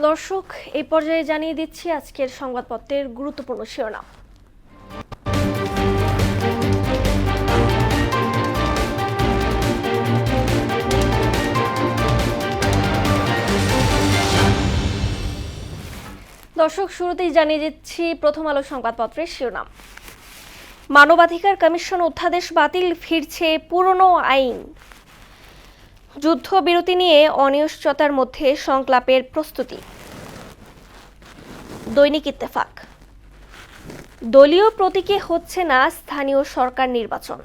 দর্শক, এই পর্যায়ে জানিয়ে দিচ্ছি আজকের সংবাদপত্রের গুরুত্বপূর্ণ শিরোনাম। দর্শক, শুরুতেই জানিয়ে দিচ্ছি প্রথম আলো সংবাদপত্রের শিরোনাম। মানবাধিকার কমিশন অধ্যাদেশ বাতিল, ফিরছে পুরনো আইন। যুদ্ধবিরতি নিয়ে অনিশ্চয়তার মধ্যে সংলাপের প্রস্তুতি। দৈনিক ইত্তেফাক, দলীয় প্রতীকে হচ্ছে না স্থানীয় সরকার নির্বাচন।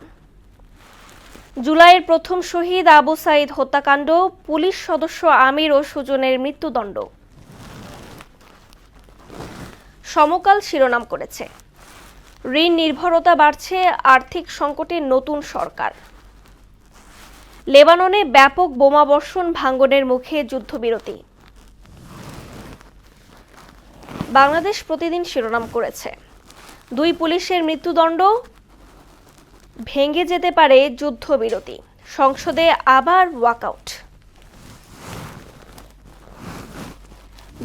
জুলাইয়ের প্রথম শহীদ আবু সাইদ হত্যাকাণ্ড, পুলিশ সদস্য আমির ও সুজনের মৃত্যুদণ্ড। সমকাল শিরোনাম করেছে, ঋণ নির্ভরতা বাড়ছে, আর্থিক সংকটে নতুন সরকার। লেবাননে ব্যাপক বোমাবর্ষণ, ভাঙনের মুখে যুদ্ধবিরতি। বাংলাদেশ প্রতিদিন শিরোনাম করেছে, 2 পুলিশের মৃত্যুদণ্ড, ভেঙে যেতে পারে যুদ্ধবিরতি, সংসদে আবার ওয়াকআউট।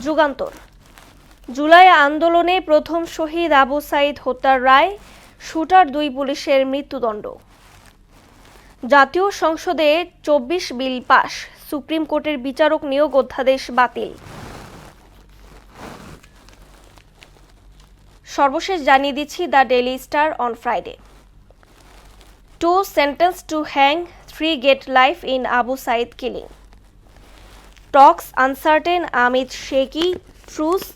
যুগান্তর, জুলাই আন্দোলনে প্রথম শহীদ আবু সাইদ হত্যার রায়, শুটার 2 পুলিশের মৃত্যুদণ্ড। জাতীয় সংসদে 24 বিল পাস, সুপ্রিম কোর্টের বিচারক নিয়োগ অধ্যাদেশ বাতিল। সর্বশেষ জানিয়ে দিচ্ছি the daily star on Friday. 2 sentenced to hang, 3 get life in Abu Said killing. Talks uncertain amid shaky truce.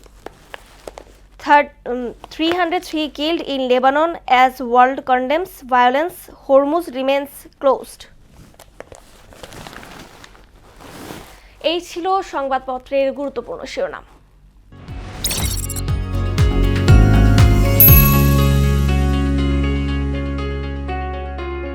303 killed in Lebanon as world condemns violence. Hormuz remains closed. এই ছিল সংবাদপত্রের গুরুত্বপূর্ণ শিরোনাম।